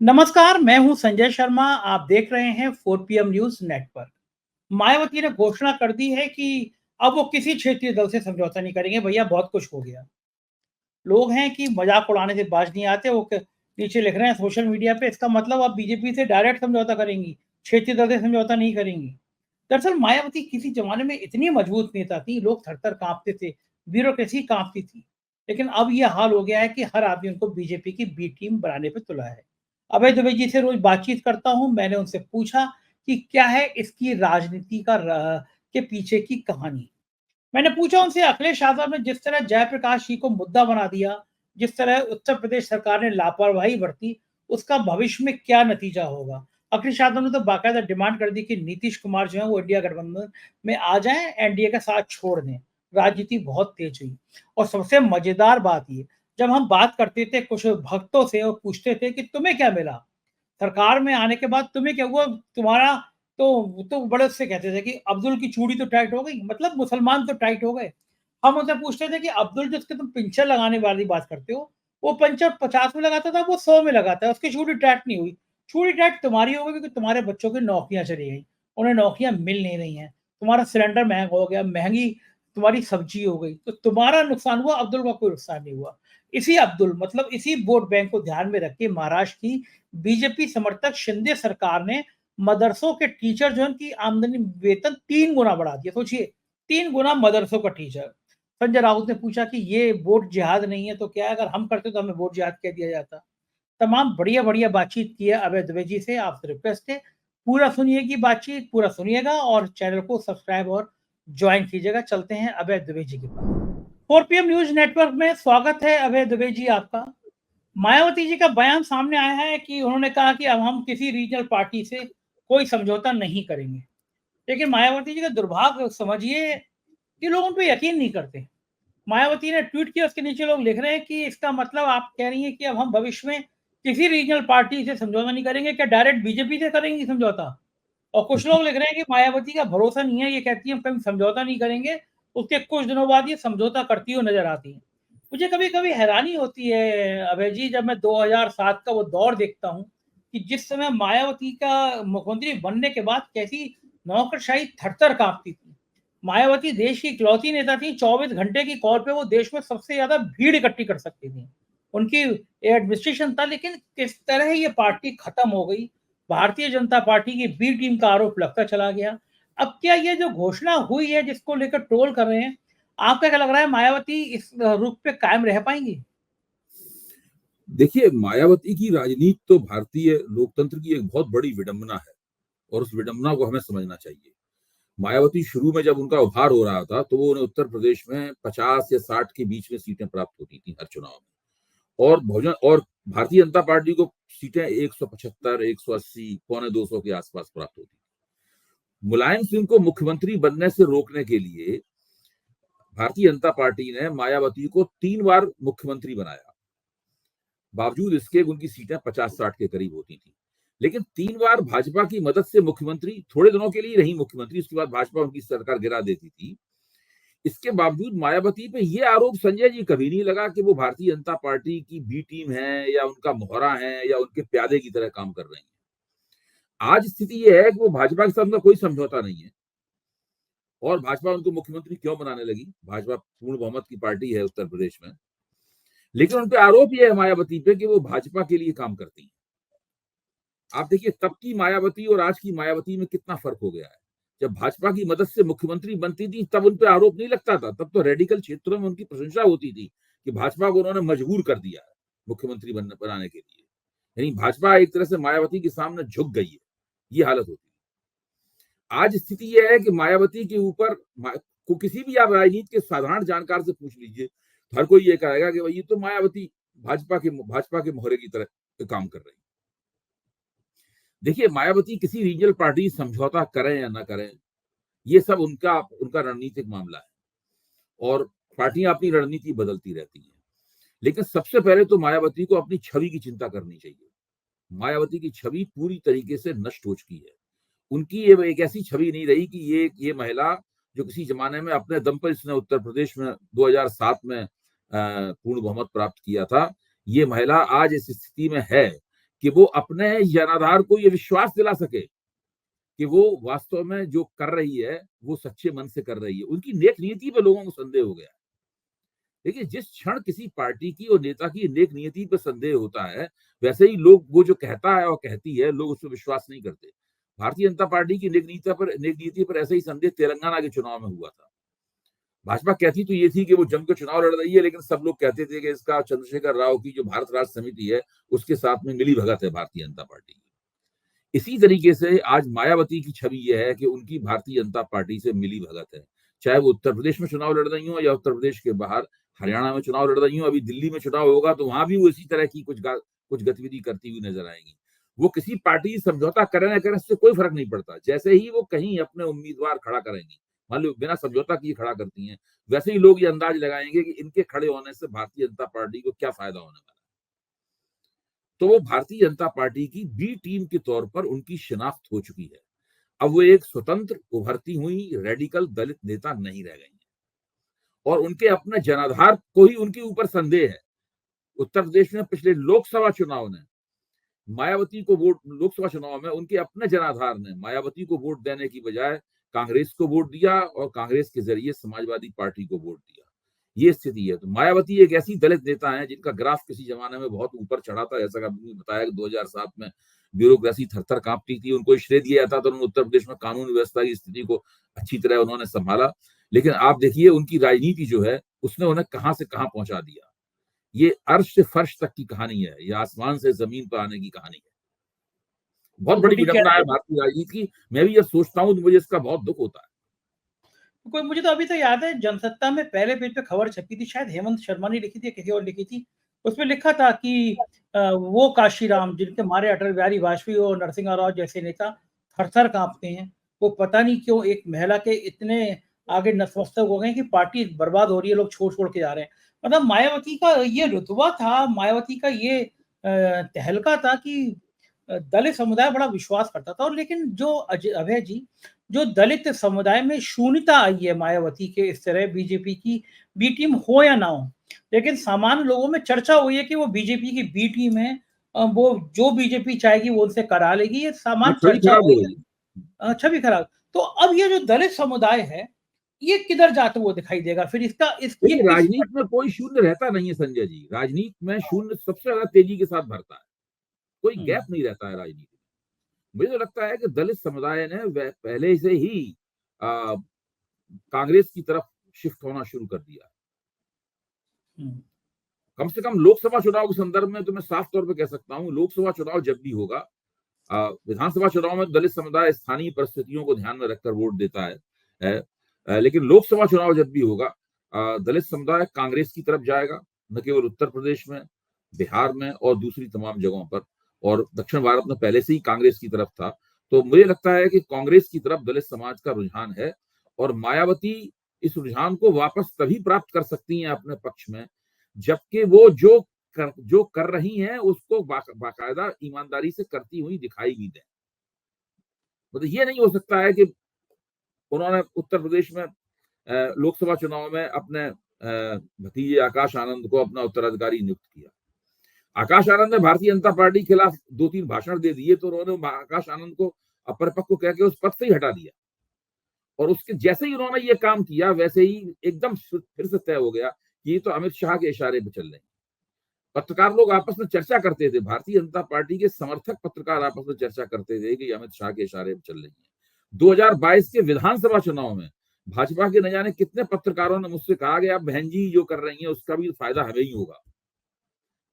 नमस्कार, मैं हूं संजय शर्मा। आप देख रहे हैं 4 PM न्यूज़ नेटवर्क। मायावती ने घोषणा कर दी है कि अब वो किसी क्षेत्रीय दल से समझौता नहीं करेंगे। भैया बहुत कुछ हो गया। लोग हैं कि मजाक उड़ाने से बाज नहीं आते। नीचे लिख रहे हैं सोशल मीडिया पे, इसका मतलब अब बीजेपी से डायरेक्ट समझौता करेंगी, क्षेत्रीय दल से समझौता नहीं करेंगी। दरअसल मायावती किसी जमाने में इतनी मजबूत नेता थी, लोग थर-थर काँपते थे, ब्यूरोक्रेसी काँपती थी। लेकिन अब ये हाल हो गया है कि हर आदमी उनको बीजेपी की बी टीम बनाने पे तुला है। अभय दुबे जी से रोज़ बातचीत करता हूँ, मैंने उनसे पूछा कि क्या है इसकी राजनीति का के पीछे की कहानी? मैंने पूछा उनसे, अखिलेश यादव ने जिस तरह जयप्रकाश जी को मुद्दा बना दिया, जिस तरह उत्तर प्रदेश सरकार ने लापरवाही बरती, उसका भविष्य में क्या नतीजा होगा? अखिलेश यादव ने तो बाकायदा डिमांड कर दी कि नीतीश कुमार जो है वो इंडिया गठबंधन में आ जाएँ, एनडीए का साथ छोड़ दें। राजनीति बहुत तेज हुई और सबसे मज़ेदार बात ये, जब हम बात करते थे कुछ भक्तों से और पूछते थे कि तुम्हें क्या मिला? सरकार में आने के बाद तुम्हें क्या हुआ? तुम्हारा तो बड़े उससे कहते थे कि अब्दुल की चूड़ी तो टाइट हो गई, मतलब मुसलमान तो टाइट हो गए। हम उनसे पूछते थे कि अब्दुल जिसके तुम पिंचर लगाने वाली बात करते हो, वो पंचर 50 में लगाता था, वो 100 में लगाता है, उसकी चूड़ी टाइट नहीं हुई। चूड़ी टाइट तुम्हारी हो गई क्योंकि तुम्हारे बच्चों की नौकरियाँ चली गई, उन्हें नौकरियाँ मिल नहीं रही हैं। तुम्हारा सिलेंडर महँगा हो गया, महँगी तुम्हारी सब्ज़ी हो गई, तो तुम्हारा नुकसान हुआ, अब्दुल का कोई नुकसान नहीं हुआ। इसी अब्दुल मतलब इसी वोट बैंक को ध्यान में रख के महाराष्ट्र की बीजेपी समर्थक शिंदे सरकार ने मदरसों के टीचर जो है उनकी आमदनी वेतन 3 गुना बढ़ा दिया। सोचिए 3 गुना मदरसों का टीचर। संजय राउत ने पूछा कि ये वोट जिहाद नहीं है तो क्या है? अगर हम करते तो हमें वोट जिहाद कह दिया जाता। तमाम बढ़िया-बढ़िया बातचीत की है अभय दुबे जी से। आपसे रिक्वेस्ट है पूरा सुनिए की बातचीत, पूरा सुनिएगा और चैनल को सब्सक्राइब और जॉइन कीजिएगा। चलते हैं अभय दुबे जी के पास। 4 PM न्यूज़ नेटवर्क में स्वागत है अभय दुबे जी आपका। मायावती जी का बयान सामने आया है कि उन्होंने कहा कि अब हम किसी रीजनल पार्टी से कोई समझौता नहीं करेंगे। लेकिन मायावती जी का दुर्भाग्य समझिए कि लोग उन पे यकीन नहीं करते। मायावती ने ट्वीट किया, उसके नीचे लोग लिख रहे हैं कि इसका मतलब आप कह रही हैं कि अब हम भविष्य में किसी रीजनल पार्टी से समझौता नहीं करेंगे, क्या डायरेक्ट बीजेपी से करेंगी समझौता? और कुछ लोग लिख रहे हैं कि मायावती का भरोसा नहीं है, ये कहती है हम कभी समझौता नहीं करेंगे, उसके कुछ दिनों बाद ये समझौता करती हुई नज़र आती हैं। मुझे कभी-कभी हैरानी होती है अभय जी, जब मैं 2007 का वो दौर देखता हूँ कि जिस समय मायावती का मुख्यमंत्री बनने के बाद कैसी नौकरशाही थर-थर काँपती थी। मायावती देश की इकलौती नेता थी, 24 घंटे की कॉल पे वो देश में सबसे ज़्यादा भीड़ इकट्ठी कर सकती थी। उनकी एडमिनिस्ट्रेशन था, लेकिन किस तरह ये पार्टी खत्म हो गई। भारतीय जनता पार्टी की बी टीम का आरोप लगता चला गया। अब क्या ये जो घोषणा हुई है जिसको लेकर ट्रोल कर रहे हैं, आपको क्या लग रहा है मायावती इस रुख पे कायम रह पाएँगी? देखिए, मायावती की राजनीति तो भारतीय लोकतंत्र की एक बहुत बड़ी विडंबना है और उस विडंबना को हमें समझना चाहिए। मायावती शुरू में जब उनका उभार हो रहा था, तो वो उन्हें उत्तर प्रदेश में 50 या 60 के बीच में सीटें प्राप्त होती थी हर चुनाव में और भारतीय जनता पार्टी को सीटें 175, 180, पौने 200 के आसपास प्राप्त होती थी। मुलायम सिंह को मुख्यमंत्री बनने से रोकने के लिए भारतीय जनता पार्टी ने मायावती को 3 बार मुख्यमंत्री बनाया। बावजूद इसके उनकी सीटें 50-60 के करीब होती थी। लेकिन 3 बार भाजपा की मदद से मुख्यमंत्री थोड़े दिनों के लिए रही मुख्यमंत्री, उसके बाद भाजपा उनकी सरकार गिरा देती थी। इसके बावजूद मायावती पे ये आरोप संजय जी कभी नहीं लगा कि वो भारतीय जनता पार्टी की बी टीम है या उनका मोहरा है या उनके प्यादे की तरह काम कर रही हैं। आज स्थिति ये है कि वो भाजपा के साथ उनका कोई समझौता नहीं है और भाजपा उनको मुख्यमंत्री क्यों बनाने लगी? भाजपा पूर्ण बहुमत की पार्टी है उत्तर प्रदेश में। लेकिन उन पे आरोप ये है मायावती पे कि वो भाजपा के लिए काम करती हैं। आप देखिए तब की मायावती और आज की मायावती में कितना फर्क हो गया है। जब भाजपा की मदद से मुख्यमंत्री बनती थी तब उन पे आरोप नहीं लगता था, तब तो रेडिकल क्षेत्रों में उनकी प्रशंसा होती थी कि भाजपा को उन्होंने मजबूर कर दिया है मुख्यमंत्री बनाने के लिए। यानी भाजपा एक तरह से मायावती के सामने झुक गई है, ये हालत होती है। आज स्थिति यह है कि मायावती के ऊपर को किसी भी आप राजनीति के साधारण जानकार से पूछ लीजिए, तो हर कोई ये कहेगा कि भाई ये तो मायावती भाजपा के मोहरे की तरह काम कर रही है। देखिए, मायावती किसी रीजनल पार्टी समझौता करें या ना करें, ये सब उनका उनका रणनीतिक मामला है और पार्टियां अपनी रणनीति बदलती रहती हैं। लेकिन सबसे पहले तो मायावती को अपनी छवि की चिंता करनी चाहिए। मायावती की छवि पूरी तरीके से नष्ट हो चुकी है। उनकी ये एक ऐसी छवि नहीं रही कि ये महिला जो किसी जमाने में अपने दम पर इसने उत्तर प्रदेश में 2007 में पूर्ण बहुमत प्राप्त किया था, ये महिला आज इस स्थिति में है कि वो अपने जनाधार को ये विश्वास दिला सके कि वो वास्तव में जो कर रही है वो सच्चे मन से कर रही है। उनकी नेक नीति पे लोगों को संदेह हो गया। देखिए, जिस क्षण किसी पार्टी की और नेता की नेक नियति पर संदेह होता है, वैसे ही लोग वो जो कहता है और कहती है, लोग उस पर विश्वास नहीं करते। भारतीय जनता पार्टी की नेक नीति पर ऐसा ही संदेह तेलंगाना के चुनाव में हुआ था। भाजपा कहती तो ये थी कि वो जमकर चुनाव लड़ रही है, लेकिन सब लोग कहते थे कि इसका चंद्रशेखर राव की जो भारत राष्ट्र समिति है, उसके साथ में मिली भगत है भारतीय जनता पार्टी की। इसी तरीके से आज मायावती की छवि यह है कि उनकी भारतीय जनता पार्टी से मिली भगत है, चाहे वो उत्तर प्रदेश में चुनाव लड़ रही हो या उत्तर प्रदेश के बाहर हरियाणा में चुनाव लड़ रही हो। अभी दिल्ली में चुनाव होगा तो वहां भी वो इसी तरह की कुछ गतिविधि करती हुई नजर आएंगी। वो किसी पार्टी से समझौता करें ना करें, इससे कोई फर्क नहीं पड़ता। जैसे ही वो कहीं अपने उम्मीदवार खड़ा करेंगी, मान लो बिना समझौता किए खड़ा करती हैं, वैसे ही लोग ये अंदाज लगाएंगे कि इनके खड़े होने से भारतीय जनता पार्टी को क्या फायदा होने वाला है। तो वो भारतीय जनता पार्टी की बी टीम के तौर पर उनकी शिनाख्त हो चुकी है। अब वो एक स्वतंत्र उभरती हुई रेडिकल दलित नेता नहीं रह गई है और उनके अपने जनाधार को ही उनके ऊपर संदेह है। उत्तर प्रदेश में पिछले लोकसभा चुनाव ने मायावती को वोट, लोकसभा चुनाव में उनके अपने जनाधार ने मायावती को वोट देने की बजाय कांग्रेस को वोट दिया और कांग्रेस के जरिए समाजवादी पार्टी को वोट दिया। ये स्थिति है। तो मायावती एक ऐसी दलित नेता है जिनका ग्राफ किसी जमाने में बहुत ऊपर चढ़ा था, जैसा कि आपने बताया कि 2007 में ब्यूरोक्रेसी थर-थर कांपती थी, उनको श्रेय दिया जाता था। तो उन्होंने उत्तर प्रदेश में कानून व्यवस्था की स्थिति को अच्छी तरह उन्होंने संभाला। लेकिन आप देखिए उनकी राजनीति जो है उसने उन्हें कहां से कहां पहुंचा दिया। ये अर्श से फर्श तक की कहानी है, ये आसमान से जमीन पर आने की कहानी है। बहुत तो बड़ी बड़ी विडंबना है भारतीय राजनीति की। मैं भी ये सोचता हूँ तो मुझे इसका बहुत दुख होता है। कोई मुझे तो अभी तक याद है जनसत्ता में पहले पेज पे खबर छपी थी, शायद हेमंत शर्मा ने लिखी थी या किसी और लिखी थी। उसमें लिखा था कि वो काशीराम जिनके मारे अटल बिहारी वाजपेयी और नरसिम्हा राव जैसे नेता थर-थर काँपते हैं। वो पता नहीं क्यों एक महिला के इतने आगे नतमस्तक हो गए कि पार्टी बर्बाद हो रही है, लोग छोड़-छोड़ के जा रहे हैं। मतलब मायावती का ये रुतबा था, मायावती का ये तहलका था कि दलित समुदाय बड़ा विश्वास करता था। और लेकिन जो अभय जी, जो दलित समुदाय में शून्यता आई है मायावती के इस तरह बीजेपी की बी टीम हो या ना हो, लेकिन सामान्य लोगों में चर्चा हुई है कि वो बीजेपी की बी टीम है। वो जो बीजेपी चाहेगी वो उनसे करा लेगी, ये हाँ, सामान्य छवि चर्चा खराब हुई हो है। गई। छवि खराब। तो अब ये जो दलित समुदाय है, ये किधर जाते हुए दिखाई देगा? फिर इसका इस ये देखिए, किस राजनीति में कोई शून्य रहता नहीं है संजय जी। राजनीति में शून्य सबसे ज्यादा तेजी के साथ भरता है। कोई हुँ, गैप नहीं रहता है राजनीति में। मुझे तो लगता है कि दलित समुदाय ने पहले से ही आ, कांग्रेस की तरफ शिफ्ट होना शुरू कर दिया। हुँ, कम से कम लोकसभा चुनाव के संदर्भ में तो मैं साफ तौर पर कह सकता हूँ, लोकसभा चुनाव जब भी होगा, विधानसभा चुनाव में दलित समुदाय स्थानीय परिस्थितियों को ध्यान में रखकर वोट देता है, लेकिन लोकसभा चुनाव जब भी होगा, दलित समुदाय कांग्रेस की तरफ जाएगा। न केवल उत्तर प्रदेश में, बिहार में और दूसरी तमाम जगहों पर, और दक्षिण भारत में पहले से ही कांग्रेस की तरफ था। तो मुझे लगता है कि कांग्रेस की तरफ दलित समाज का रुझान है और मायावती इस रुझान को वापस तभी प्राप्त कर सकती हैं अपने पक्ष में, जबकि वो जो कर रही हैं उसको बाकायदा ईमानदारी से करती हुई दिखाई भी दें। मतलब ये नहीं हो सकता है कि उन्होंने उत्तर प्रदेश में लोकसभा चुनाव में अपने भतीजे आकाश आनंद को अपना उत्तराधिकारी नियुक्त किया। आकाश आनंद ने भारतीय जनता पार्टी के खिलाफ 2-3 भाषण दे दिए तो उन्होंने आकाश आनंद को अपरिपक्व कह के उस पद से ही हटा दिया। और उसके जैसे ही उन्होंने ये काम किया, वैसे ही एकदम फिर से तय हो गया कि ये तो अमित शाह के इशारे पे चल रहे हैं। पत्रकार लोग आपस में चर्चा करते थे, भारतीय जनता पार्टी के समर्थक पत्रकार आपस में चर्चा करते थे कि अमित शाह के इशारे पे चल रही है। 2022 के विधानसभा चुनाव में भाजपा के न जाने कितने पत्रकारों ने मुझसे कहा कि आप बहन जी जो कर रही हैं उसका भी फायदा हमें ही होगा।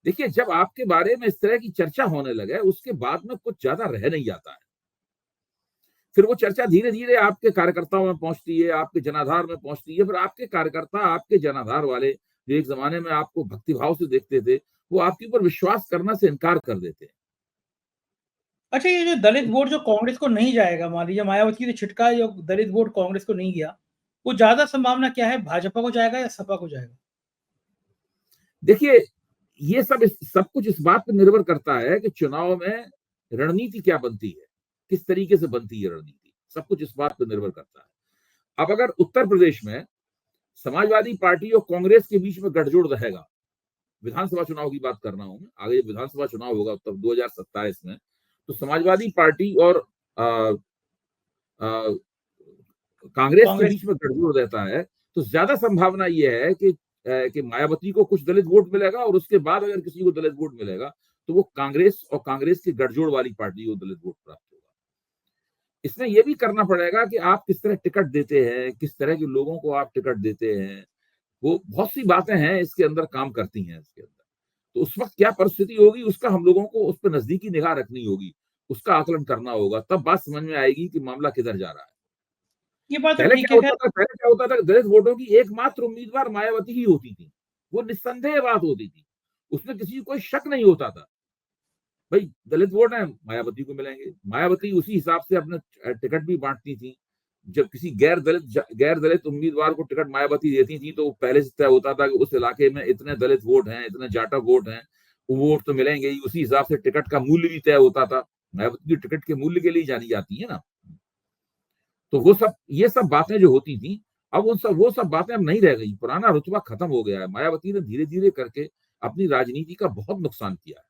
देखिए, जब आपके बारे में इस तरह की चर्चा होने लगे, उसके बाद में कुछ ज्यादा रह नहीं जाता है। फिर वो चर्चा धीरे धीरे आपके कार्यकर्ताओं में पहुंचती है, आपके जनाधार में पहुंचती है। फिर आपके कार्यकर्ता, आपके जनाधार वाले जो एक जमाने में आपको भक्तिभाव से देखते थे, वो आपके ऊपर विश्वास करना से इनकार कर देते हैं। अच्छा, ये जो दलित वोट जो कांग्रेस को नहीं जाएगा, मान लीजिए मायावती ने छिटका जो दलित वोट कांग्रेस को नहीं गया, वो ज़्यादा संभावना क्या है, भाजपा को जाएगा या सपा को जाएगा? देखिए, ये सब कुछ इस बात पर निर्भर करता है कि चुनाव में रणनीति क्या बनती है, किस तरीके से बनती है रणनीति, सब कुछ इस बात पर निर्भर करता है। अब अगर उत्तर प्रदेश में समाजवादी पार्टी और कांग्रेस के बीच में गठजोड़ रहेगा विधानसभा चुनाव की बात कर रहा हूं मैं, आगे विधानसभा चुनाव होगा तब 2027 में, तो समाजवादी पार्टी और कांग्रेस के कांग्रेस बीच में गठजोड़ रहता है, तो ज्यादा संभावना यह है कि मायावती को कुछ दलित वोट मिलेगा और उसके बाद अगर किसी को दलित वोट मिलेगा तो वो कांग्रेस की गठजोड़ वाली पार्टी को दलित वोट प्राप्त होगा। इसमें यह भी करना पड़ेगा कि आप किस तरह टिकट देते हैं, किस तरह के लोगों को आप टिकट देते हैं, वो बहुत सी बातें हैं इसके अंदर काम करती हैं इसके अंदर। तो उस वक्त क्या परिस्थिति होगी उसका हम लोगों को उस पर नजदीकी निगाह रखनी होगी, उसका आकलन करना होगा, तब बात समझ में आएगी कि मामला किधर जा रहा है। ये बात तो ठीक है। खैर पहले क्या होता था, दलित वोटों की एकमात्र उम्मीदवार मायावती ही होती थी, वो निस्संदेह बात होती थी, उसमें किसी को कोई शक नहीं होता था, भाई दलित वोट है मायावती को मिलेंगे। मायावती उसी हिसाब से अपने टिकट भी बांटती थी, जब किसी गैर दलित उम्मीदवार को टिकट मायावती देती थी तो पहले से तय होता था कि उस इलाके में इतने दलित वोट हैं, इतने जाटा वोट हैं, वो वोट तो मिलेंगे ही, उसी हिसाब से टिकट का मूल्य भी तय होता था। मायावती की टिकट के मूल्य के लिए जानी जाती है ना। तो ये सब बातें जो होती थी, अब वो सब बातें अब नहीं रह गई, पुराना रुतबा खत्म हो गया है। मायावती ने धीरे धीरे करके अपनी राजनीति का बहुत नुकसान किया है।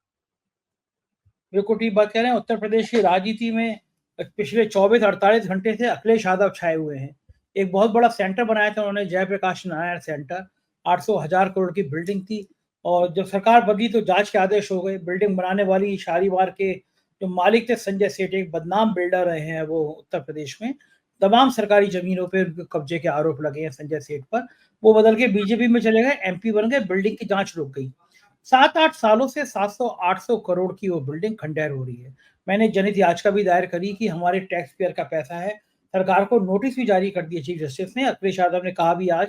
बिल्कुल ठीक बात कह रहे हैं। उत्तर प्रदेश की राजनीति में पिछले 24-48 घंटे से अखिलेश यादव छाए हुए हैं। एक बहुत बड़ा सेंटर बनाया था उन्होंने, जयप्रकाश नारायण सेंटर। 800,000 करोड़ की बिल्डिंग थी और जब सरकार बदली तो जांच के आदेश हो गए। बिल्डिंग बनाने वाली शालीमार के जो मालिक थे संजय सेठ, एक बदनाम बिल्डर रहे हैं वो उत्तर प्रदेश में। तमाम सरकारी जमीनों पे उनके कब्जे के आरोप लगे हैं संजय सेठ पर। वो बदल के बीजेपी में चले गए, एमपी बन गए, बिल्डिंग की जांच रुक गई। 7-8 सालों से 700-800 करोड़ की वो बिल्डिंग खंडहर हो रही है। मैंने जनहित याचिका भी दायर करी कि हमारे टैक्स पेयर का पैसा है। सरकार को नोटिस भी जारी कर दिया चीफ जस्टिस ने। अखिलेश यादव ने कहा भी आज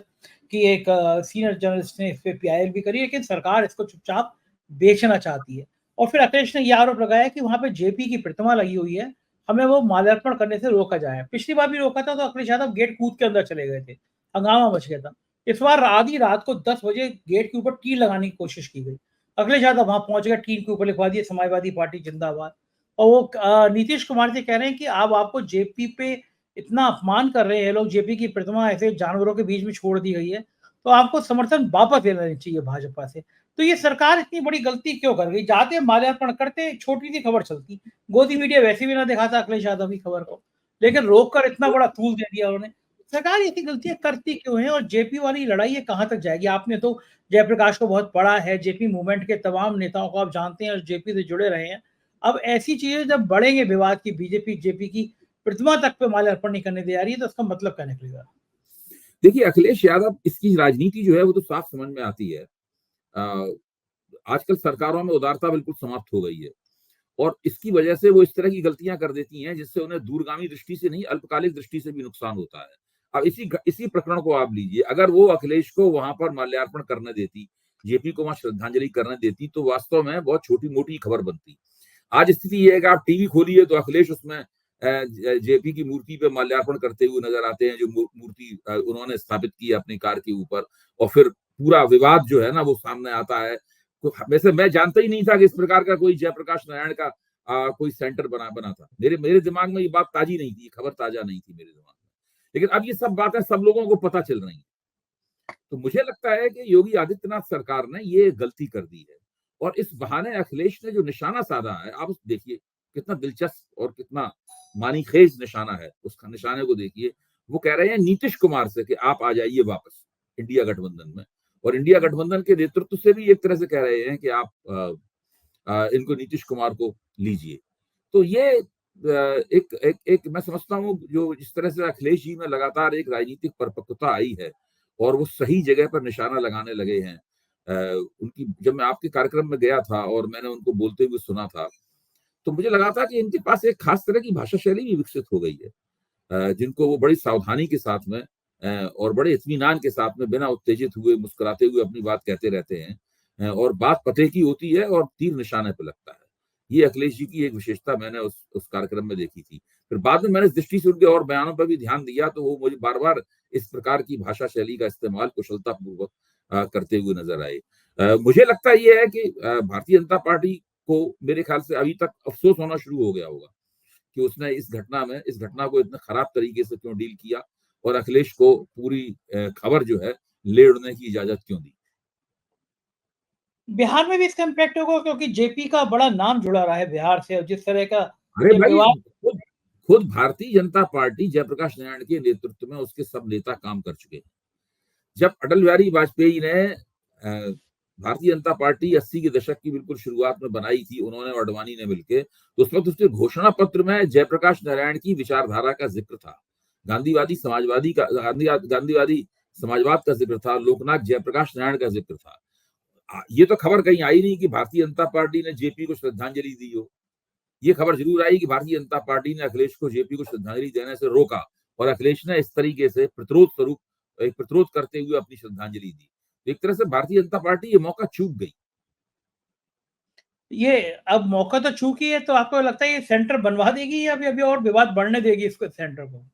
कि एक सीनियर जर्नलिस्ट ने इस पे पीआईएल भी करी, लेकिन सरकार इसको चुपचाप बेचना चाहती है। और फिर अखिलेश ने यह आरोप लगाया कि वहां पे जेपी की प्रतिमा लगी हुई है, हमें वो माल्यार्पण करने से रोका जाए। पिछली बार भी रोका था तो अखिलेश यादव गेट कूद के अंदर चले गए थे, हंगामा मच गया था। इस बार आधी रात को 10 बजे गेट के ऊपर तीर लगाने की कोशिश की गई। अखिलेश यादव वहां पहुंच गए, टीम के ऊपर लिखवा दिए समाजवादी पार्टी जिंदाबाद। और वो नीतीश कुमार से कह रहे हैं कि अब आपको जेपी पे इतना अपमान कर रहे हैं लोग, जेपी की प्रतिमा ऐसे जानवरों के बीच में छोड़ दी गई है, तो आपको समर्थन वापस ले लेना चाहिए भाजपा से। तो ये सरकार इतनी बड़ी गलती क्यों कर गई? जाते माल्यार्पण करते, छोटी सी खबर चलती, गोदी मीडिया वैसे भी ना दिखाता अखिलेश यादव की खबर को, लेकिन रोक कर इतना बड़ा तूल दे दिया उन्होंने। सरकार ऐसी गलतियां करती क्यों है? और जेपी वाली लड़ाई ये कहां तक जाएगी? आपने तो जयप्रकाश को बहुत पढ़ा है, जेपी मूवमेंट के तमाम नेताओं को आप जानते हैं और जेपी से जुड़े रहे हैं। अब ऐसी चीजें जब बढ़ेंगे विवाद की, बीजेपी जेपी की प्रतिमा तक पे माल्यार्पण नहीं करने दे रही है, तो उसका मतलब क्या निकलेगा? देखिए अखिलेश यादव इसकी राजनीति जो है वो तो साफ समझ में आती है। आजकल सरकारों में उदारता बिल्कुल समाप्त हो गई है और इसकी वजह से वो इस तरह की गलतियां कर देती हैं जिससे उन्हें दूरगामी दृष्टि से नहीं, अल्पकालिक दृष्टि से भी नुकसान होता है। अब इसी प्रकरण को आप लीजिए, अगर वो अखिलेश को वहां पर माल्यार्पण करने देती, जेपी को वहां श्रद्धांजलि करने देती, तो वास्तव में बहुत छोटी मोटी खबर बनती। आज स्थिति ये है कि आप टीवी खोलिए तो अखिलेश उसमें जेपी की मूर्ति पे माल्यार्पण करते हुए नजर आते हैं, जो मूर्ति उन्होंने स्थापित की है अपनी कार के ऊपर, और फिर पूरा विवाद जो है ना वो सामने आता है। तो वैसे मैं जानता ही नहीं था कि इस प्रकार का कोई जयप्रकाश नारायण का कोई सेंटर बना था। मेरे दिमाग में ये बात ताजी नहीं थी, खबर ताजा नहीं थी मेरे दिमाग में, लेकिन अब ये सब बातें सब लोगों को पता चल रही हैं। तो मुझे लगता है कि योगी आदित्यनाथ सरकार ने ये गलती कर दी है और इस बहाने अखिलेश ने जो निशाना साधा है, आप देखिए कितना दिलचस्प और कितना मानीखेज निशाना है, उसका निशाने को देखिए। वो कह रहे हैं नीतीश कुमार से कि आप आ जाइए वापस इंडिया गठबंधन में, और इंडिया गठबंधन के नेतृत्व से भी एक तरह से कह रहे हैं कि आप इनको नीतीश कुमार को लीजिए। तो ये एक मैं समझता हूँ जो जिस तरह से अखिलेश जी में लगातार एक राजनीतिक परिपक्वता आई है और वो सही जगह पर निशाना लगाने लगे हैं। उनकी जब मैं आपके कार्यक्रम में गया था और मैंने उनको बोलते हुए सुना था, तो मुझे लगा था कि इनके पास एक खास तरह की भाषा शैली भी विकसित हो गई है, जिनको वो बड़ी सावधानी के साथ में और बड़े इत्मीनान के साथ में बिना उत्तेजित हुए मुस्कुराते हुए अपनी बात कहते रहते हैं, और बात पते की होती है और तीर निशाने पर लगता है। ये अखिलेश जी की एक विशेषता मैंने उस कार्यक्रम में देखी थी। फिर बाद में मैंने इस दृष्टि से उनके और बयानों पर भी ध्यान दिया, तो वो मुझे बार बार इस प्रकार की भाषा शैली का इस्तेमाल कुशलता पूर्वक करते हुए नजर आए। मुझे लगता ये है कि भारतीय जनता पार्टी को मेरे ख्याल से अभी तक अफसोस होना शुरू हो गया होगा कि उसने इस घटना को इतने खराब तरीके से क्यों डील किया और अखिलेश को पूरी खबर जो है ले उड़ने की इजाजत क्यों दी। बिहार में भी इसका इम्पैक्ट होगा क्योंकि जेपी का बड़ा नाम जुड़ा रहा है बिहार से, और जिस तरह का अरे ये भाई, विवाद। खुद खुद भारतीय जनता पार्टी जयप्रकाश नारायण के नेतृत्व में उसके सब नेता काम कर चुके हैं। जब अटल बिहारी वाजपेयी ने भारतीय जनता पार्टी 80 के दशक की बिल्कुल शुरुआत में बनाई थी, उन्होंने और अडवाणी ने मिलकर, तो उस वक्त उसके घोषणा पत्र में जयप्रकाश नारायण की विचारधारा का जिक्र था, गांधीवादी समाजवादी का गांधीवादी समाजवाद का जिक्र था, लोकनायक जयप्रकाश नारायण का जिक्र था। ये तो खबर कहीं आई नहीं कि भारतीय जनता पार्टी ने जेपी को श्रद्धांजलि दी हो। ये खबर जरूर आई कि भारतीय जनता पार्टी ने अखिलेश को जेपी को श्रद्धांजलि देने से रोका, और अखिलेश ने इस तरीके से प्रतिरोध स्वरूप एक प्रतिरोध करते हुए अपनी श्रद्धांजलि दी। एक तरह से भारतीय जनता पार्टी ये मौका चूक गई। ये अब मौका तो चूक ही है, तो आपको लगता है ये सेंटर बनवा देगी या अभी अभी और विवाद बढ़ने देगी इसको, सेंटर को?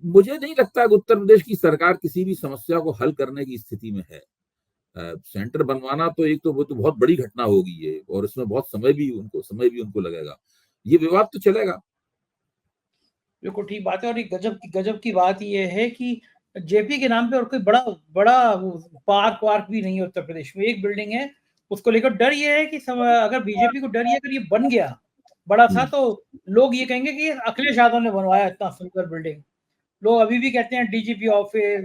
मुझे नहीं लगता कि उत्तर प्रदेश की सरकार किसी भी समस्या को हल करने की स्थिति में है। सेंटर बनवाना तो एक तो वो तो बहुत बड़ी घटना होगी ये, और इसमें बहुत समय भी उनको लगेगा। ये विवाद तो चलेगा। बिल्कुल ठीक बात है, और एक गजब की बात ये है कि जेपी के नाम पे और कोई बड़ा बड़ा पार्क वार्क भी नहीं है उत्तर प्रदेश में। एक बिल्डिंग है, उसको लेकर डर ये है कि अगर बीजेपी को डर ये अगर ये बन गया बड़ा सा, तो लोग ये कहेंगे कि अखिलेश यादव ने बनवाया इतना सुंदर बिल्डिंग। लोग अभी भी कहते हैं डीजीपी ऑफिस,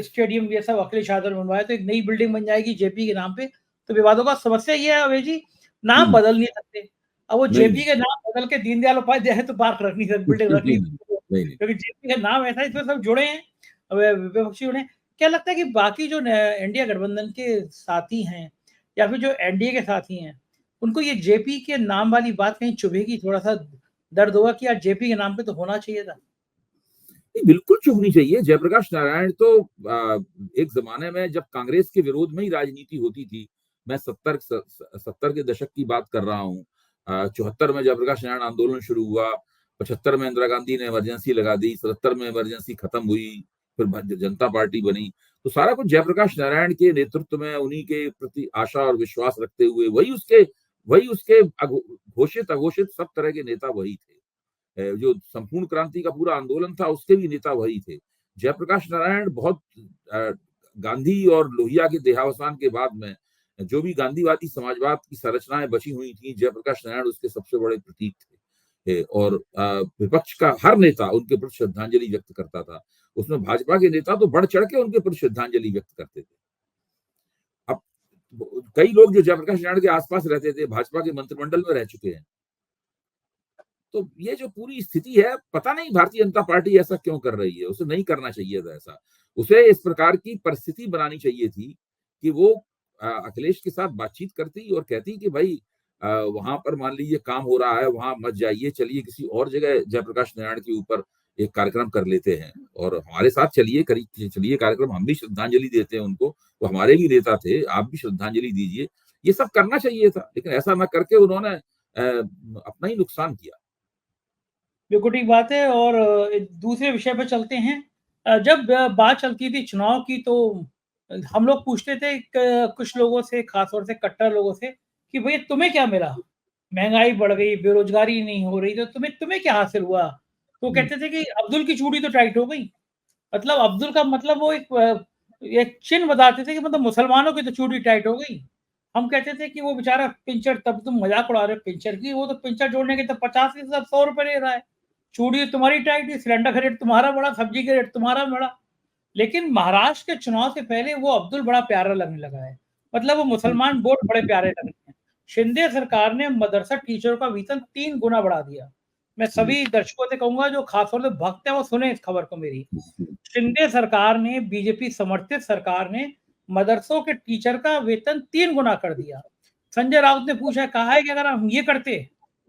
स्टेडियम, ये सब अखिलेश यादव ने बनवाया, तो एक नई बिल्डिंग बन जाएगी जेपी के नाम पे। तो विवादों का समस्या ये है अभय जी, नाम बदल नहीं सकते। अब वो नहीं जेपी के नाम बदल के दीनदयाल उपाध्याय है तो पार्क रख नहीं सकते, बिल्डिंग रख नहीं नहीं सकते, नहीं। क्योंकि जेपी का नाम ऐसा है, इसमें सब जुड़े हैं, विपक्षी जुड़े हैं। क्या लगता है कि बाकी जो इंडिया गठबंधन के साथी हैं या फिर जो एनडीए के साथी हैं, उनको ये जेपी के नाम वाली बात कहीं चुभेगी, थोड़ा सा दर्द होगा कि यार जेपी के नाम पे तो होना चाहिए था? बिल्कुल चुभनी चाहिए। जयप्रकाश नारायण तो एक जमाने में जब कांग्रेस के विरोध में ही राजनीति होती थी, मैं 70 के दशक की बात कर रहा हूँ। 74 में जयप्रकाश नारायण आंदोलन शुरू हुआ, 75 में इंदिरा गांधी ने इमरजेंसी लगा दी, 77 में इमरजेंसी खत्म हुई, फिर जनता पार्टी बनी। तो सारा कुछ जयप्रकाश नारायण के नेतृत्व में, उन्हीं के प्रति आशा और विश्वास रखते हुए, वही उसके घोषित अघोषित सब तरह के नेता वही थे। जो संपूर्ण क्रांति का पूरा आंदोलन था, उसके भी नेता वही थे। जयप्रकाश नारायण बहुत गांधी और लोहिया के देहावसान के बाद में जो भी गांधीवादी समाजवाद की संरचनाएं बची हुई थी, जयप्रकाश नारायण उसके सबसे बड़े प्रतीक थे। और विपक्ष का हर नेता उनके प्रति श्रद्धांजलि व्यक्त करता था। उसमें भाजपा के नेता तो बढ़ चढ़ के उनके प्रति श्रद्धांजलि व्यक्त करते थे। अब कई लोग जो जयप्रकाश नारायण के आसपास रहते थे, भाजपा के मंत्रिमंडल में रह चुके हैं। तो ये जो पूरी स्थिति है, पता नहीं भारतीय जनता पार्टी ऐसा क्यों कर रही है। उसे नहीं करना चाहिए था ऐसा। उसे इस प्रकार की परिस्थिति बनानी चाहिए थी कि वो अखिलेश के साथ बातचीत करती और कहती कि भाई वहां पर मान लीजिए काम हो रहा है, वहां मत जाइए, चलिए किसी और जगह जयप्रकाश नारायण के ऊपर एक कार्यक्रम कर लेते हैं, और हमारे साथ चलिए कार्यक्रम, हम भी श्रद्धांजलि देते हैं उनको, वो हमारे भी नेता थे, आप भी श्रद्धांजलि दीजिए। ये सब करना चाहिए था, लेकिन ऐसा न करके उन्होंने अपना ही नुकसान किया। बिल्कुल ठीक बात है, और एक दूसरे विषय पे चलते हैं। जब बात चलती थी चुनाव की, तो हम लोग पूछते थे कुछ लोगों से, खासतौर से कट्टर लोगों से, कि भैया तुम्हें क्या मिला? महँगाई बढ़ गई, बेरोज़गारी नहीं हो रही, तो तुम्हें तुम्हें क्या हासिल हुआ? तो कहते थे कि अब्दुल की चूड़ी तो टाइट हो गई। मतलब अब्दुल का मतलब वो एक चिन्ह बताते थे कि मतलब मुसलमानों की तो चूड़ी टाइट हो गई। हम कहते थे कि वो बेचारा पिंचर, तब तुम मज़ाक उड़ा रहे हो पिंचर की, वो तो पिंचर जोड़ने के तो 50 के साथ ₹100 ले रहा है। चूड़ी तुम्हारी टाइट है, सिलेंडर का रेट तुम्हारा बढ़ा, सब्जी का रेट तुम्हारा बढ़ा। लेकिन महाराष्ट्र के चुनाव से पहले वो अब्दुल बड़ा प्यारा लगने लगा है। मतलब वो मुसलमान वोट बड़े प्यारे लग रहे हैं। शिंदे सरकार ने मदरसा टीचरों का वेतन 3 गुना बढ़ा दिया। मैं सभी दर्शकों से कहूँगा जो खासतौर से भक्त हैं वो सुने इस खबर को मेरी। शिंदे सरकार ने, बीजेपी समर्थित सरकार ने मदरसों के टीचर का वेतन 3 गुना कर दिया। संजय राउत ने पूछा, कहा है कि अगर हम ये करते,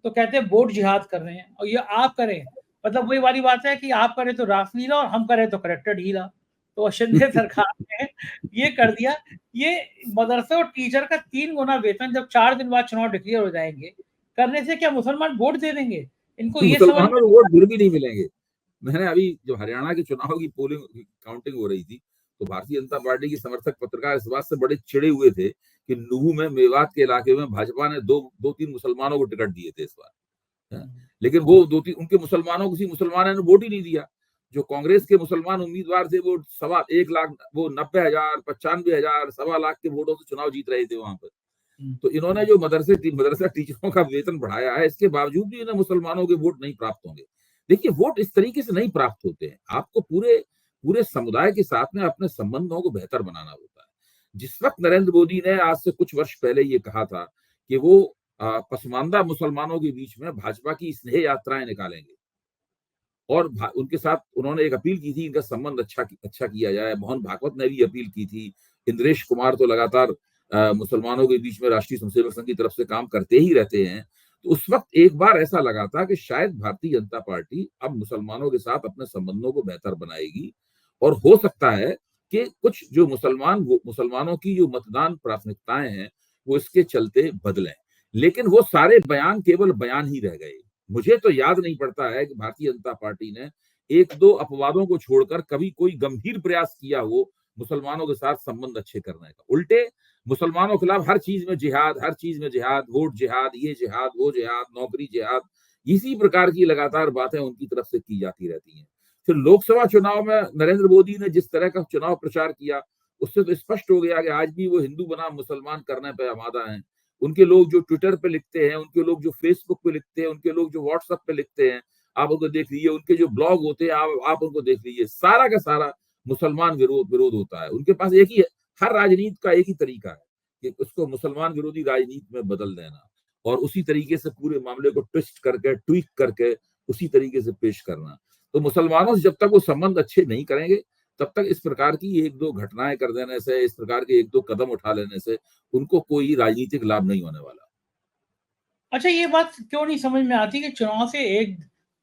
तो कहते हैं वोट जिहाद कर रहे हैं, और ये आप करें, मतलब वही वाली बात है कि आप करें तो रासलीला और हम करें तो कलेक्टर ढीला। तो शिंदे सरकार ने ये कर दिया। ये मदरसे और टीचर का 3 गुना वेतन जब 4 दिन बाद चुनाव डिक्लेयर हो जाएँगे, करने से क्या मुसलमान वोट दे देंगे? इनको ये समझ में मुसलमानों को वोट फिर भी नहीं मिलेंगे। मैंने अभी जब हरियाणा के चुनाव की पोलिंग काउंटिंग हो रही थी, तो भारतीय जनता पार्टी के समर्थक पत्रकार इस बात से बड़े चिढ़े हुए थे कि नुहू में, मेवात के इलाके में भाजपा ने दो तीन मुसलमानों को टिकट दिए थे इस बार। लेकिन वो दो तीन उनके मुसलमानों, किसी मुसलमान ने वोट ही नहीं दिया। जो कांग्रेस के मुसलमान उम्मीदवार थे वो 1,00,000 वो 90,000 95,000 1,00,000 के वोटों से चुनाव जीत रहे थे वहां पर। तो इन्होंने जो मदरसा टीचरों का वेतन बढ़ाया है, इसके बावजूद भी इन्हें मुसलमानों के वोट नहीं प्राप्त होंगे। देखिए, वोट इस तरीके से नहीं प्राप्त होते हैं। आपको पूरे पूरे समुदाय के साथ में अपने संबंधों को बेहतर बनाना होता है। जिस वक्त नरेंद्र मोदी ने आज से कुछ वर्ष पहले ये कहा था कि वो पसमानदा मुसलमानों के बीच में भाजपा की स्नेह यात्राएं निकालेंगे और उनके साथ उन्होंने एक अपील की थी, इनका संबंध अच्छा किया जाए। मोहन भागवत ने भी अपील की थी। इंद्रेश कुमार तो लगातार मुसलमानों के बीच में राष्ट्रीय स्वयंसेवक संघ की तरफ से काम करते ही रहते हैं। तो उस वक्त एक बार ऐसा लगा था कि शायद भारतीय जनता पार्टी अब मुसलमानों के साथ अपने संबंधों को बेहतर बनाएगी और हो सकता है कि कुछ जो मुसलमानों की जो मतदान प्राथमिकताएं हैं वो इसके चलते बदलें। लेकिन वो सारे बयान केवल बयान ही रह गए। मुझे तो याद नहीं पड़ता है कि भारतीय जनता पार्टी ने एक दो अपवादों को छोड़कर कभी कोई गंभीर प्रयास किया हो मुसलमानों के साथ संबंध अच्छे करने का। उल्टे मुसलमानों के खिलाफ हर चीज में जिहाद, वोट जिहाद, ये जिहाद, वो जिहाद, नौकरी जिहाद, इसी प्रकार की लगातार बातें उनकी तरफ से की जाती रहती हैं। फिर लोकसभा चुनाव में नरेंद्र मोदी ने जिस तरह का चुनाव प्रचार किया, उससे तो स्पष्ट हो गया कि आज भी वो हिंदू बनाम मुसलमान करने पर आमादा हैं। उनके लोग जो ट्विटर पे लिखते हैं, उनके लोग जो फेसबुक पे लिखते हैं, उनके लोग जो व्हाट्सएप पे लिखते हैं, आप उनको देख लीजिए। उनके जो ब्लॉग होते हैं, आप उनको देख लीजिए। सारा का सारा मुसलमान विरोध होता है। उनके पास एक ही, हर राजनीति का एक ही तरीका है कि उसको मुसलमान विरोधी राजनीति में बदल देना और उसी तरीके से पूरे मामले को ट्विस्ट करके, ट्वीक करके उसी तरीके से पेश करना। तो मुसलमानों से जब तक वो संबंध अच्छे नहीं करेंगे, तब तक इस प्रकार की एक दो घटनाएं कर देने से, इस प्रकार के एक दो कदम उठा लेने से उनको कोई राजनीतिक लाभ नहीं होने वाला। अच्छा, ये बात क्यों नहीं समझ में आती कि चुनाव से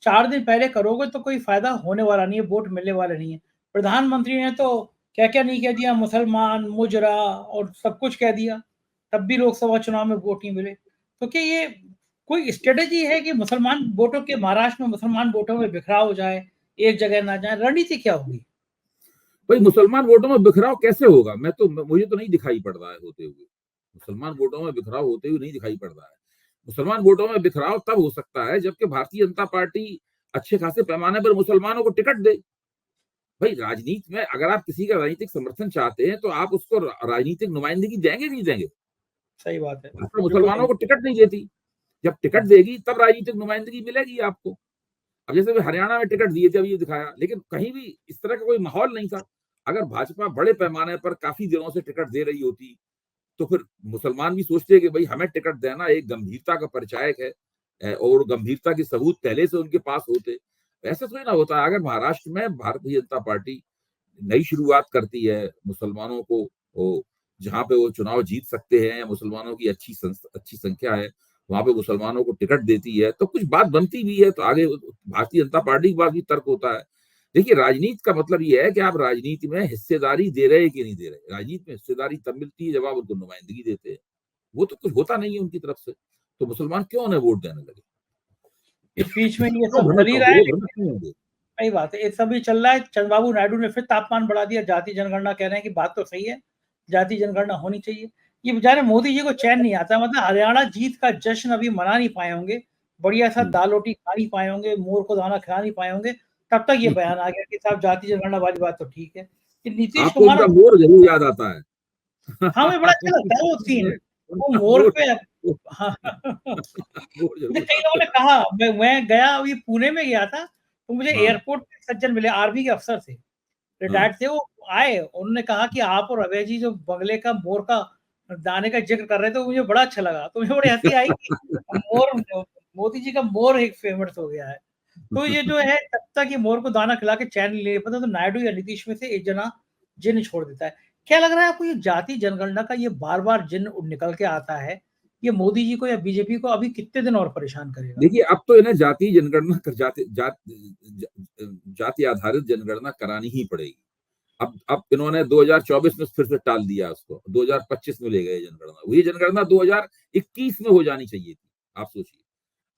4 दिन पहले करोगे तो कोई फ़ायदा होने वाला नहीं है, वोट मिलने वाला नहीं है। प्रधानमंत्री ने तो क्या-क्या नहीं कह दिया, मुसलमान, मुजरा और सब कुछ कह दिया, तब भी लोकसभा चुनाव में वोट नहीं मिले। तो क्या ये कोई स्ट्रैटेजी है कि मुसलमान वोटों के, महाराष्ट्र में मुसलमान वोटों में बिखराव हो जाए, एक जगह ना जाए, रणनीति क्या होगी? भाई, मुसलमान वोटों में बिखराव कैसे होगा? मुझे तो नहीं दिखाई पड़ रहा है होते हुए। मुसलमान वोटों में बिखराव होते हुए नहीं दिखाई पड़ रहा है। मुसलमान वोटों में बिखराव तब हो सकता है जबकि भारतीय जनता पार्टी अच्छे खासे पैमाने पर मुसलमानों को टिकट दे। भाई, राजनीति में अगर आप किसी का राजनीतिक समर्थन चाहते हैं तो आप उसको राजनीतिक नुमाइंदगी देंगे नहीं देंगे? सही बात है। भाजपा बिल्कुल मुसलमानों सही। को टिकट नहीं देती। जब टिकट हुँ, देगी तब राजनीतिक नुमाइंदगी मिलेगी आपको। अब जैसे भी हरियाणा में टिकट दिए थे, अभी ये दिखाया, लेकिन कहीं भी इस तरह का कोई माहौल नहीं था। अगर भाजपा बड़े पैमाने पर काफी दिनों से टिकट दे रही होती तो फिर मुसलमान भी सोचते हैं कि भाई हमें टिकट देना एक गंभीरता का परिचायक है और गंभीरता के सबूत पहले से उनके पास होते। ऐसा थोड़ी ना होता। अगर महाराष्ट्र में भारतीय जनता पार्टी नई शुरुआत करती है, मुसलमानों को जहां पे वो चुनाव जीत सकते हैं, मुसलमानों की अच्छी संख्या है, वहां पे मुसलमानों को टिकट देती है तो कुछ बात बनती भी है। तो आगे भारतीय जनता पार्टी के पास भी तर्क होता है। देखिए, राजनीति का मतलब ये है कि आप राजनीति में हिस्सेदारी दे रहे हैं कि नहीं दे रहे। राजनीति में हिस्सेदारी तब मिलती है जब आप उनको नुमाइंदगी देते हैं। वो तो कुछ होता नहीं है उनकी तरफ से, तो मुसलमान क्यों उन्हें वोट देने लगे? इस बीच में ये क्यों सब चल भ्रमित ही रहा होंगे? है, वो भ्रमित लेकिन नहीं होंगे। सही बात है, ये सब भी चल रहा है। चंद्रबाबू नायडू ने फिर तापमान बढ़ा दिया, जाति जनगणना कह रहे हैं कि बात तो सही है, जाति जनगणना होनी चाहिए। ये बेचारे मोदी जी को चैन नहीं आता, मतलब हरियाणा जीत का जश्न अभी मना नहीं पाए होंगे, बढ़िया-सा दाल-रोटी खा नहीं पाए होंगे, मोर को दाना खिला नहीं पाए होंगे, तब तक ये बयान आ गया कि साहब जाति जनगणना वाली बात तो ठीक है। कि नीतीश आपको कुमार उनका और, मोर जरूर याद आता है। हाँ, मुझे बड़ा अच्छा लगता है वो सीन, वो उनका मोर मोर पे, हाँ। मोर मुझे जरूर कई याद लोगों ने आता कहा, मैं गया अभी पुणे में गया था, तो मुझे है। हाँ, एयरपोर्ट पे सज्जन मिले, आर्मी के अफ़सर थे, हाँ। रिटायर्ड थे वो, आए, उन्होंने कहा कि आप और अभय जी जो बगले का मोर का दाने का ज़िक्र कर रहे थे, तो मुझे बड़ा अच्छा लगा। तो मुझे बड़ी हँसी आई कि मोर, मोदी जी का मोर एक फ़ेमस हो गया है। तो ये जो है, तब तक ये मोर को दाना खिला के चैन नहीं ले पाता, तो नायडू या नीतीश में से एक जना जिन्न छोड़ देता है। क्या लग रहा है आपको, ये जाति जनगणना का ये बार-बार जिन्न निकल के आता है, ये मोदी जी को या बीजेपी को अभी कितने दिन और परेशान करेगा? देखिए, अब तो इन्हें जाति जनगणना कर जाति आधारित जनगणना करानी ही पड़ेगी। अब इन्होंने 2024 में फिर से टाल दिया उसको, 2025 में ले गए जनगणना। वही जनगणना 2021 में हो जानी चाहिए थी। आप सोचिए,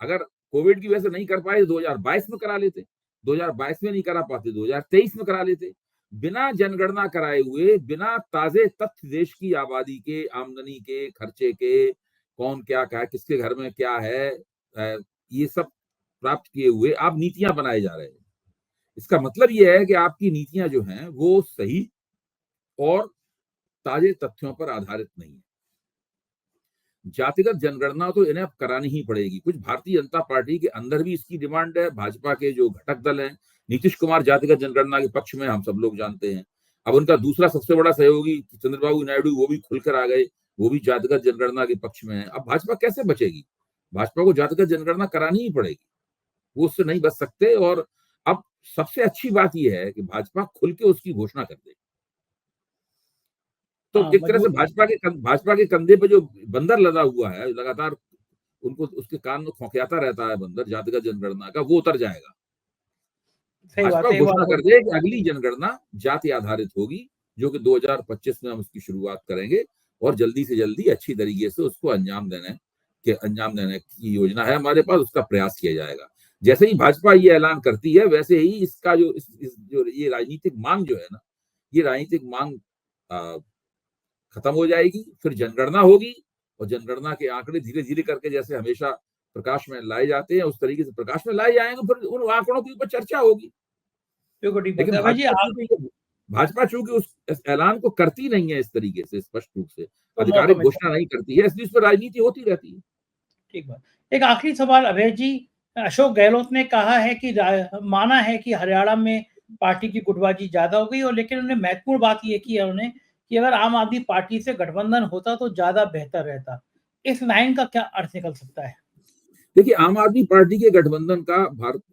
अगर कोविड की वजह से नहीं कर पाए तो 2022 में करा लेते, 2022 में नहीं करा पाते 2023 में करा लेते। बिना जनगणना कराए हुए, बिना ताजे तथ्य देश की आबादी के, आमदनी के, खर्चे के, कौन क्या किसके घर में क्या है, ये सब प्राप्त किए हुए आप नीतियां बनाए जा रहे हैं। इसका मतलब ये है कि आपकी नीतियां जो हैं वो सही और ताजे तथ्यों पर आधारित नहीं है। जातिगत जनगणना तो इन्हें अब करानी ही पड़ेगी। कुछ भारतीय जनता पार्टी के अंदर भी इसकी डिमांड है। भाजपा के जो घटक दल हैं, नीतीश कुमार जातिगत जनगणना के पक्ष में, हम सब लोग जानते हैं। अब उनका दूसरा सबसे बड़ा सहयोगी चंद्रबाबू नायडू, वो भी खुलकर आ गए, वो भी जातिगत जनगणना के पक्ष में है। अब भाजपा कैसे बचेगी? भाजपा को जातिगत जनगणना करानी ही पड़ेगी, वो उससे नहीं बच सकते। और अब सबसे अच्छी बात यह है कि भाजपा खुल के उसकी घोषणा कर दे। तो हाँ, एक तरह से मजबूत। भाजपा के कंधे पे जो बंदर लदा हुआ है, लगातार उनको उसके कान में खोंखियाता रहता है बंदर जातिगत जनगणना का, वो उतर जाएगा। सही बात भाजपा है, ये बात घोषणा तो कर दे कि अगली जनगणना जाति आधारित होगी, जो कि 2025 में हम उसकी शुरुआत करेंगे और जल्दी से जल्दी अच्छी तरीके से उसको अंजाम देने की योजना है हमारे पास, उसका प्रयास किया जाएगा। जैसे ही भाजपा ये ऐलान करती है, वैसे ही इसका जो ये राजनीतिक मांग जो है ना, ये राजनीतिक मांग खत्म हो जाएगी। फिर जनगणना होगी और जनगणना के आंकड़े धीरे धीरे करके, जैसे हमेशा प्रकाश में लाए जाते हैं, उस तरीके से प्रकाश में लाए जाएंगे। फिर उन आंकड़ों के ऊपर चर्चा होगी। बिल्कुल ठीक बात लेकिन है। अभय जी, भाजपा चूंकि उस ऐलान को करती नहीं है इस तरीके से, स्पष्ट रूप से आपको मौका आधिकारिक मिलता घोषणा नहीं करती है, इसलिए उस पर राजनीति होती रहती है। ठीक बात। एक आखिरी सवाल अभय जी, अशोक गहलोत ने कहा है कि माना है कि हरियाणा में पार्टी की गुटबाजी ज़्यादा हो गई, और लेकिन उन्होंने महत्वपूर्ण बात ये की है उन्होंने कि अगर आम आदमी पार्टी से गठबंधन होता तो ज़्यादा बेहतर रहता। इस लाइन का क्या अर्थ निकल सकता है? देखिए, आम आदमी पार्टी के गठबंधन का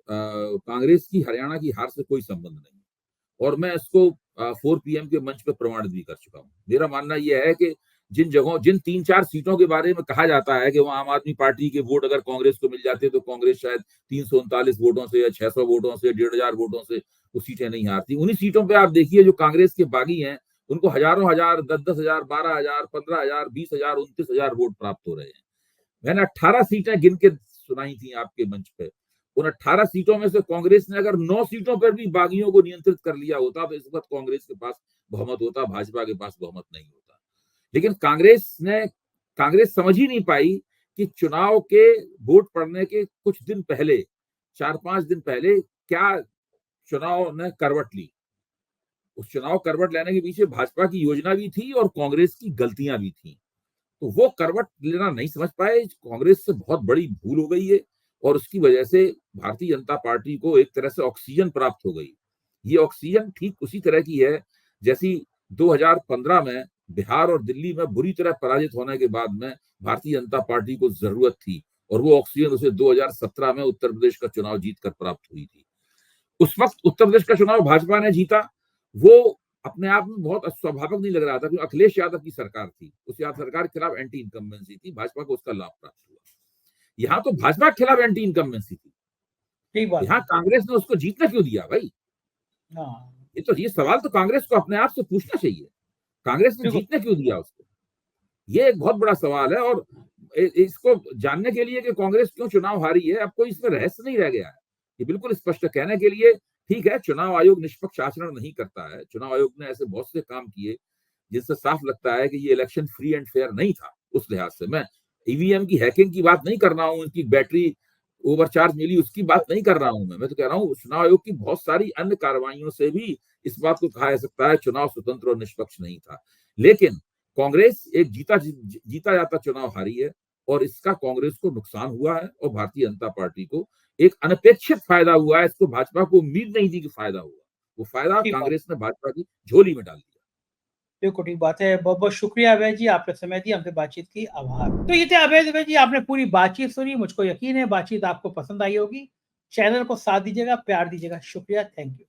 कांग्रेस की हरियाणा की हार से कोई संबंध नहीं, और मैं इसको 4 PM के मंच पे प्रमाणित भी कर चुका हूँ। मेरा मानना यह है कि जिन 3-4 सीटों के बारे में कहा जाता है कि वहां आम आदमी पार्टी के वोट अगर कांग्रेस को मिल जाते तो कांग्रेस शायद 339 वोटों से या 600 वोटों से, 1,500 वोटों से वो सीटें नहीं हारती। उन्हीं सीटों पे आप देखिए जो कांग्रेस के बागी हैं, उनको हजारों हजार, 10-10 हजार, 12,000, 15,000, 20,000, 29,000 वोट प्राप्त हो रहे हैं। मैंने 18 सीटें गिन के सुनाई थी आपके मंच पे। उन 18 सीटों में से कांग्रेस ने अगर 9 सीटों पर भी बागियों को नियंत्रित कर लिया होता तो इस वक्त कांग्रेस के पास बहुमत होता, भाजपा के पास बहुमत नहीं होता। लेकिन कांग्रेस समझ ही नहीं पाई कि चुनाव के वोट पड़ने के कुछ दिन पहले, 4-5 दिन पहले, क्या चुनाव ने करवट ली। उस चुनाव करवट लेने के पीछे भाजपा की योजना भी थी और कांग्रेस की गलतियां भी थी। तो वो करवट लेना नहीं समझ पाए। कांग्रेस से बहुत बड़ी भूल हो गई है और उसकी वजह से भारतीय जनता पार्टी को एक तरह से ऑक्सीजन प्राप्त हो गई। ये ऑक्सीजन ठीक उसी तरह की है जैसी 2015 में बिहार और दिल्ली में बुरी तरह पराजित होने के बाद में भारतीय जनता पार्टी को जरूरत थी, और वो ऑक्सीजन उसे 2017 में उत्तर प्रदेश का चुनाव जीतकर प्राप्त हुई थी। उस वक्त उत्तर प्रदेश का चुनाव भाजपा ने जीता। वो अपने आप में बहुत स्वाभाविक नहीं लग रहा था, क्योंकि अखिलेश यादव की सरकार थी, उस सरकार के खिलाफ एंटी इनकम्बेंसी थी, भाजपा को उसका लाभ प्राप्त हुआ। यहाँ तो भाजपा के खिलाफ एंटी इनकम्बेंसी थी, ठीक बात यहाँ है। कांग्रेस ने उसको जीतना क्यों दिया भाई? हाँ, ये सवाल तो कांग्रेस को अपने आप से पूछना चाहिए, कांग्रेस ने बिल्कुल। जीतने क्यों दिया उसको? ये एक बहुत बड़ा सवाल है। और इसको जानने के लिए कि कांग्रेस क्यों चुनाव हारी है, अब कोई इसमें रहस्य नहीं रह गया है। ये बिल्कुल स्पष्ट कहने के लिए, ठीक है, चुनाव आयोग निष्पक्ष आचरण नहीं करता है, चुनाव आयोग ने ऐसे बहुत से काम किए जिससे साफ लगता है कि ये इलेक्शन फ्री एंड फेयर नहीं था। उस लिहाज से मैं ईवीएम की हैकिंग की बात नहीं कर रहा हूँ, उनकी बैटरी ओवरचार्ज मिली उसकी बात नहीं कर रहा हूं। मैं तो कह रहा हूँ चुनाव आयोग की बहुत सारी अन्य कार्रवाइयों से भी इस बात को कहा जा सकता है चुनाव स्वतंत्र और निष्पक्ष नहीं था। लेकिन कांग्रेस एक जीता जाता चुनाव हारी है और इसका कांग्रेस को नुकसान हुआ है और भारतीय जनता पार्टी को एक अनपेक्षित फायदा हुआ है। इसको भाजपा को उम्मीद नहीं थी कि फायदा हुआ, वो फायदा ठीक बात। कांग्रेस ने भाजपा की झोली में डाल दिया। बिल्कुल ठीक बात है। बहुत-बहुत शुक्रिया अभय जी, आपने समय दिया, हमसे बातचीत की। आभार। तो ये थे अभय जी, आपने पूरी बातचीत सुनी। मुझको यकीन है बातचीत आपको पसंद आई होगी। चैनल को साथ दीजिएगा, प्यार दीजिएगा। शुक्रिया, थैंक यू।